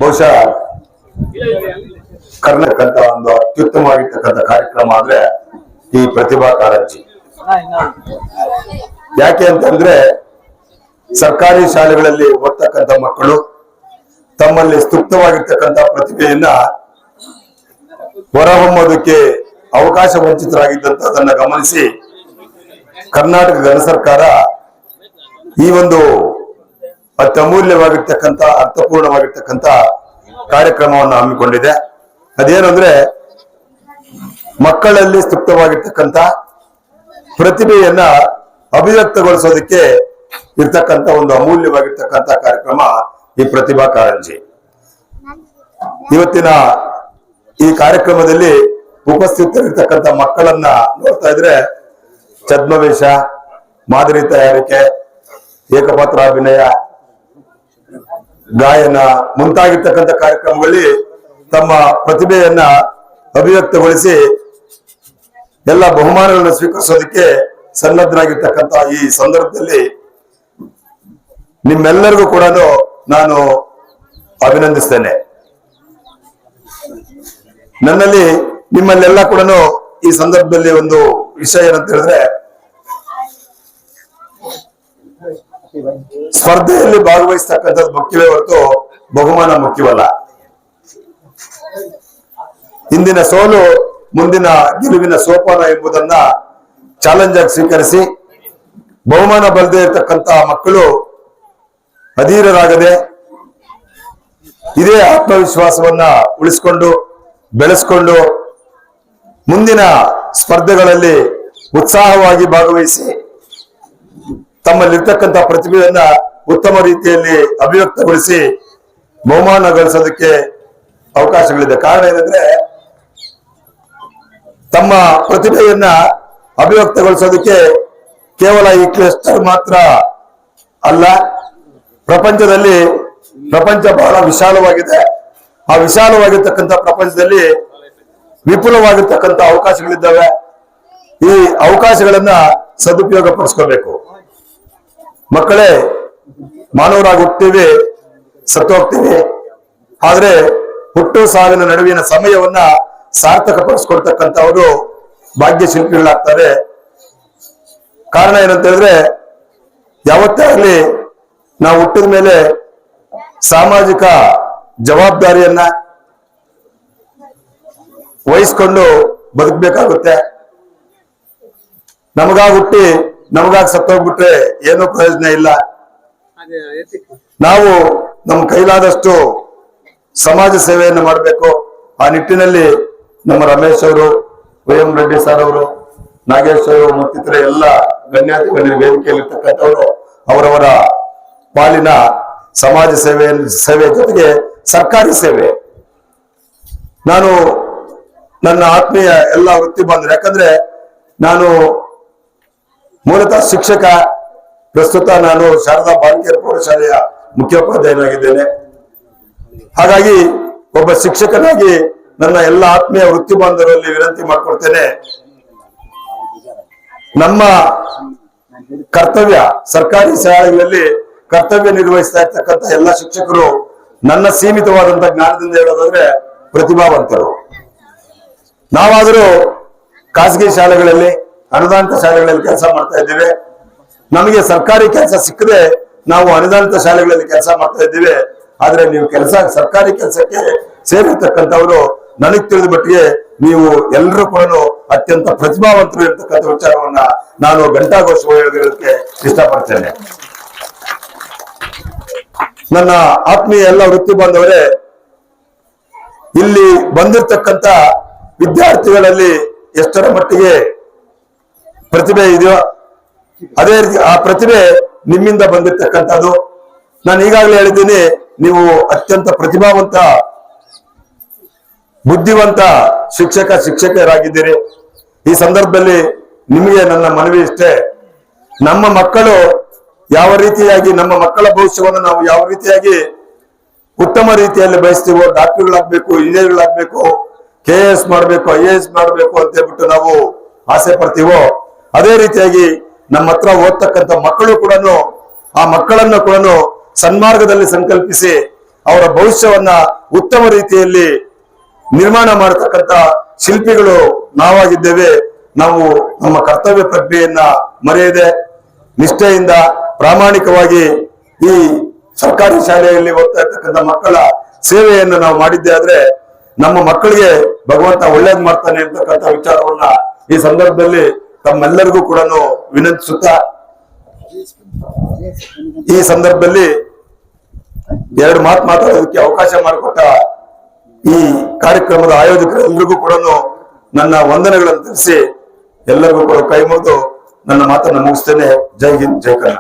ಬಹುಶಃ ಕರ್ನಾಟಕ ಒಂದು ಅತ್ಯುತ್ತಮವಾಗಿರ್ತಕ್ಕಂಥ ಕಾರ್ಯಕ್ರಮ ಅಂದ್ರೆ ಈ ಪ್ರತಿಭಾ ಕಾರಂಜಿ. ಯಾಕೆ ಅಂತಂದ್ರೆ ಸರ್ಕಾರಿ ಶಾಲೆಗಳಲ್ಲಿ ಓದ್ತಕ್ಕಂಥ ಮಕ್ಕಳು ತಮ್ಮಲ್ಲಿ ಸ್ತುಪ್ತವಾಗಿರ್ತಕ್ಕಂಥ ಪ್ರತಿಭೆಯನ್ನ ಹೊರಹೊಮ್ಮೋದಕ್ಕೆ ಅವಕಾಶ ವಂಚಿತರಾಗಿದ್ದಂತದನ್ನ ಗಮನಿಸಿ ಕರ್ನಾಟಕ ಗಣ ಸರ್ಕಾರ ಈ ಒಂದು ಅತ್ಯಮೂಲ್ಯವಾಗಿರ್ತಕ್ಕಂಥ ಅರ್ಥಪೂರ್ಣವಾಗಿರ್ತಕ್ಕಂಥ ಕಾರ್ಯಕ್ರಮವನ್ನು ಹಮ್ಮಿಕೊಂಡಿದೆ. ಅದೇನು ಅಂದ್ರೆ ಮಕ್ಕಳಲ್ಲಿ ಸ್ತುಪ್ತವಾಗಿರ್ತಕ್ಕಂಥ ಪ್ರತಿಭೆಯನ್ನ ಅಭಿವ್ಯಕ್ತಗೊಳಿಸೋದಕ್ಕೆ ಇರ್ತಕ್ಕಂಥ ಒಂದು ಅಮೂಲ್ಯವಾಗಿರ್ತಕ್ಕಂಥ ಕಾರ್ಯಕ್ರಮ ಈ ಪ್ರತಿಭಾ ಕಾರಂಜಿ. ಇವತ್ತಿನ ಈ ಕಾರ್ಯಕ್ರಮದಲ್ಲಿ ಉಪಸ್ಥಿತರಿರ್ತಕ್ಕಂಥ ಮಕ್ಕಳನ್ನ ನೋಡ್ತಾ ಇದ್ರೆ ಛದ್ಮವೇಷ, ಮಾದರಿ ತಯಾರಿಕೆ, ಏಕಪಾತ್ರ ಅಭಿನಯ, ಗಾಯನ ಮುಂತಾಗಿರ್ತಕ್ಕಂಥ ಕಾರ್ಯಕ್ರಮಗಳಲ್ಲಿ ತಮ್ಮ ಪ್ರತಿಭೆಯನ್ನ ಅಭಿವ್ಯಕ್ತಗೊಳಿಸಿ ಎಲ್ಲ ಬಹುಮಾನಗಳನ್ನು ಸ್ವೀಕರಿಸೋದಕ್ಕೆ ಸನ್ನದ್ಧರಾಗಿರ್ತಕ್ಕಂಥ ಈ ಸಂದರ್ಭದಲ್ಲಿ ನಿಮ್ಮೆಲ್ಲರಿಗೂ ಕೂಡ ನಾನು ಅಭಿನಂದಿಸ್ತೇನೆ. ನನ್ನಲ್ಲಿ ನಿಮ್ಮಲ್ಲೆಲ್ಲ ಕೂಡ ಈ ಸಂದರ್ಭದಲ್ಲಿ ಒಂದು ವಿಷಯ ಏನಂತ ಹೇಳಿದ್ರೆ, ಸ್ಪರ್ಧೆಯಲ್ಲಿ ಭಾಗವಹಿಸ್ತಕ್ಕಂಥದ್ದು ಮುಖ್ಯವೇ ಹೊರತು ಬಹುಮಾನ ಮುಖ್ಯವಲ್ಲ. ಇಂದಿನ ಸೋಲು ಮುಂದಿನ ಗೆಲುವಿನ ಸೋಪಾನ ಎಂಬುದನ್ನ ಚಾಲೆಂಜ್ ಆಗಿ ಸ್ವೀಕರಿಸಿ ಬಹುಮಾನ ಬಲ್ಲದೆ ಇರತಕ್ಕಂತ ಮಕ್ಕಳು ಅಧೀರರಾಗದೆ ಇದೇ ಆತ್ಮವಿಶ್ವಾಸವನ್ನ ಉಳಿಸಿಕೊಂಡು ಬೆಳೆಸಿಕೊಂಡು ಮುಂದಿನ ಸ್ಪರ್ಧೆಗಳಲ್ಲಿ ಉತ್ಸಾಹವಾಗಿ ಭಾಗವಹಿಸಿ ತಮ್ಮಲ್ಲಿರ್ತಕ್ಕಂಥ ಪ್ರತಿಭೆಯನ್ನ ಉತ್ತಮ ರೀತಿಯಲ್ಲಿ ಅಭಿವ್ಯಕ್ತಗೊಳಿಸಿ ಬಹುಮಾನ ಗಳಿಸೋದಕ್ಕೆ ಅವಕಾಶಗಳಿದೆ. ಕಾರಣ ಏನಂದ್ರೆ ತಮ್ಮ ಪ್ರತಿಭೆಯನ್ನ ಅಭಿವ್ಯಕ್ತಗೊಳಿಸೋದಕ್ಕೆ ಕೇವಲ ಈ ಕ್ಲಸ್ಟರ್ ಮಾತ್ರ ಅಲ್ಲ, ಪ್ರಪಂಚ ಬಹಳ ವಿಶಾಲವಾಗಿದೆ. ಆ ವಿಶಾಲವಾಗಿರ್ತಕ್ಕಂಥ ಪ್ರಪಂಚದಲ್ಲಿ ವಿಪುಲವಾಗಿರ್ತಕ್ಕಂಥ ಅವಕಾಶಗಳಿದ್ದಾವೆ. ಈ ಅವಕಾಶಗಳನ್ನ ಸದುಪಯೋಗ ಪಡಿಸ್ಕೋಬೇಕು. ಮಕ್ಕಳೇ, ಮಾನವರಾಗಿ ಹುಟ್ಟುತ್ತೀವಿ, ಸತ್ತು ಹೋಗ್ತೀವಿ. ಆದ್ರೆ ಹುಟ್ಟು ಸಾವಿನ ನಡುವಿನ ಸಮಯವನ್ನ ಸಾರ್ಥಕ ಪಡಿಸ್ಕೊಳ್ತಕ್ಕಂಥವರು ಭಾಗ್ಯ ಶಿಲ್ಪಿಗಳಾಗ್ತಾರೆ. ಕಾರಣ ಏನಂತ ಹೇಳಿದ್ರೆ, ಯಾವತ್ತೇ ಆಗಲಿ ನಾವು ಹುಟ್ಟಿದ ಮೇಲೆ ಸಾಮಾಜಿಕ ಜವಾಬ್ದಾರಿಯನ್ನ ವಹಿಸ್ಕೊಂಡು ಬದುಕಬೇಕಾಗುತ್ತೆ. ನಮಗಾಗಿ ಹುಟ್ಟಿ ನಮಗಾಗಿ ಸತ್ತೋಗ್ಬಿಟ್ರೆ ಏನೂ ಪ್ರಯೋಜನ ಇಲ್ಲ. ನಾವು ನಮ್ಮ ಕೈಲಾದಷ್ಟು ಸಮಾಜ ಸೇವೆಯನ್ನು ಮಾಡಬೇಕು. ಆ ನಿಟ್ಟಿನಲ್ಲಿ ನಮ್ಮ ರಮೇಶ್ ಅವರು, ವೈಎಂ ರೆಡ್ಡಿ ಸರ್ ಅವರು, ನಾಗೇಶ್ ಅವರು ಮತ್ತಿತರ ಎಲ್ಲ ಗಣ್ಯಾತಿ ಗಣ್ಯರ ವೇದಿಕೆಯಲ್ಲಿರ್ತಕ್ಕಂಥವರು ಅವರವರ ಪಾಲಿನ ಸಮಾಜ ಸೇವೆ ಜೊತೆಗೆ ಸರ್ಕಾರಿ ಸೇವೆ. ನಾನು ನನ್ನ ಆತ್ಮೀಯ ಎಲ್ಲ ವೃತ್ತಿ ಬಾಂಧವರು, ಯಾಕಂದ್ರೆ ನಾನು ಮೂಲತಃ ಶಿಕ್ಷಕ, ಪ್ರಸ್ತುತ ನಾನು ಶಾರದಾ ಬಾಲಕಿಯರ ಪ್ರೌಢಶಾಲೆಯ ಮುಖ್ಯೋಪಾಧ್ಯಾಯನಾಗಿದ್ದೇನೆ. ಹಾಗಾಗಿ ಒಬ್ಬ ಶಿಕ್ಷಕನಾಗಿ ನನ್ನ ಎಲ್ಲ ಆತ್ಮೀಯ ವೃತ್ತಿ ಬಾಂಧವರಲ್ಲಿ ವಿನಂತಿ ಮಾಡ್ಕೊಳ್ತೇನೆ, ನಮ್ಮ ಕರ್ತವ್ಯ ಸರ್ಕಾರಿ ಶಾಲೆಗಳಲ್ಲಿ ಕರ್ತವ್ಯ ನಿರ್ವಹಿಸ್ತಾ ಇರ್ತಕ್ಕಂಥ ಎಲ್ಲ ಶಿಕ್ಷಕರು ನನ್ನ ಸೀಮಿತವಾದಂತ ಜ್ಞಾನದಿಂದ ಹೇಳೋದಾದ್ರೆ ಪ್ರತಿಭಾವಂತರು. ನಾವಾದರೂ ಖಾಸಗಿ ಶಾಲೆಗಳಲ್ಲಿ, ಅನುದಾನಿತ ಶಾಲೆಗಳಲ್ಲಿ ಕೆಲಸ ಮಾಡ್ತಾ ಇದ್ದೇವೆ. ನಮಗೆ ಸರ್ಕಾರಿ ಕೆಲಸ ಸಿಕ್ಕದೆ ನಾವು ಅನುದಾನಿತ ಶಾಲೆಗಳಲ್ಲಿ ಕೆಲಸ ಮಾಡ್ತಾ ಇದ್ದೇವೆ. ಆದ್ರೆ ನೀವು ಸರ್ಕಾರಿ ಕೆಲಸಕ್ಕೆ ಸೇರಿರ್ತಕ್ಕಂಥವರು ನನಗೆ ತಿಳಿದ ಮಟ್ಟಿಗೆ ನೀವು ಎಲ್ಲರೂ ಕೂಡ ಅತ್ಯಂತ ಪ್ರತಿಭಾವಂತರು ಇರ್ತಕ್ಕಂಥ ವಿಚಾರವನ್ನ ನಾನು ಘಂಟಾಘೋಷವಾಗಿ ಹೇಳೋದಕ್ಕೆ ಇಷ್ಟಪಡ್ತೇನೆ. ನನ್ನ ಆತ್ಮೀಯ ಎಲ್ಲ ವೃತ್ತಿ ಬಾಂಧವರೇ, ಇಲ್ಲಿ ಬಂದಿರತಕ್ಕಂತ ವಿದ್ಯಾರ್ಥಿಗಳಲ್ಲಿ ಎಷ್ಟರ ಮಟ್ಟಿಗೆ ಪ್ರತಿಭೆ ಇದೆಯೋ ಅದೇ ರೀತಿ ಆ ಪ್ರತಿಭೆ ನಿಮ್ಮಿಂದ ಬಂದಿರತಕ್ಕಂಥದ್ದು. ನಾನು ಈಗಾಗಲೇ ಹೇಳಿದ್ದೀನಿ, ನೀವು ಅತ್ಯಂತ ಪ್ರತಿಭಾವಂತ, ಬುದ್ಧಿವಂತ ಶಿಕ್ಷಕರಾಗಿದ್ದೀರಿ. ಈ ಸಂದರ್ಭದಲ್ಲಿ ನಿಮಗೆ ನನ್ನ ಮನವಿ ಇಷ್ಟೇ, ನಮ್ಮ ಮಕ್ಕಳು ಯಾವ ರೀತಿಯಾಗಿ, ನಮ್ಮ ಮಕ್ಕಳ ಭವಿಷ್ಯವನ್ನು ನಾವು ಯಾವ ರೀತಿಯಾಗಿ ಉತ್ತಮ ರೀತಿಯಲ್ಲಿ ಬಯಸ್ತೀವೋ, ಡಾಕ್ಟರ್ಗಳಾಗ್ಬೇಕು, ಇಂಜಿನಿಯರ್ಗಳಾಗ್ಬೇಕು, KS ಮಾಡಬೇಕು, IAS ಮಾಡಬೇಕು ಅಂತ ಹೇಳ್ಬಿಟ್ಟು ನಾವು ಆಸೆ ಪಡ್ತೀವೋ, ಅದೇ ರೀತಿಯಾಗಿ ನಮ್ಮ ಹತ್ರ ಓದ್ತಕ್ಕಂಥ ಮಕ್ಕಳು ಕೂಡ ಆ ಮಕ್ಕಳನ್ನು ಕೂಡ ಸನ್ಮಾರ್ಗದಲ್ಲಿ ಸಂಕಲ್ಪಿಸಿ ಅವರ ಭವಿಷ್ಯವನ್ನ ಉತ್ತಮ ರೀತಿಯಲ್ಲಿ ನಿರ್ಮಾಣ ಮಾಡತಕ್ಕಂತ ಶಿಲ್ಪಿಗಳು ನಾವಾಗಿದ್ದೇವೆ. ನಾವು ನಮ್ಮ ಕರ್ತವ್ಯ ಪ್ರಜ್ಞೆಯನ್ನ ಮರೆಯದೆ ನಿಷ್ಠೆಯಿಂದ ಪ್ರಾಮಾಣಿಕವಾಗಿ ಈ ಸರ್ಕಾರಿ ಶಾಲೆಯಲ್ಲಿ ಓದ್ತಾ ಇರ್ತಕ್ಕಂಥ ಮಕ್ಕಳ ಸೇವೆಯನ್ನು ನಾವು ಮಾಡಿದ್ದೆ ಆದ್ರೆ ನಮ್ಮ ಮಕ್ಕಳಿಗೆ ಭಗವಂತ ಒಳ್ಳೇದ್ ಮಾಡ್ತಾನೆ ಅಂತಕ್ಕಂಥ ವಿಚಾರವನ್ನ ಈ ಸಂದರ್ಭದಲ್ಲಿ ತಮ್ಮೆಲ್ಲರಿಗೂ ಕೂಡ ವಿನಂತಿಸುತ್ತಾ ಈ ಸಂದರ್ಭದಲ್ಲಿ ಎರಡು ಮಾತು ಮಾತಾಡೋದಕ್ಕೆ ಅವಕಾಶ ಮಾಡಿಕೊಟ್ಟ ಈ ಕಾರ್ಯಕ್ರಮದ ಆಯೋಜಕರೆಲ್ಲರಿಗೂ ಕೂಡ ನನ್ನ ವಂದನೆಗಳನ್ನು ತಿಳಿಸಿ ಎಲ್ಲರಿಗೂ ಕೂಡ ಕೈ ಮುಗಿದು ನನ್ನ ಮಾತನ್ನು ಮುಗಿಸ್ತೇನೆ. ಜೈ ಹಿಂದ್, ಜೈ ಕರ್ನಾಟಕ.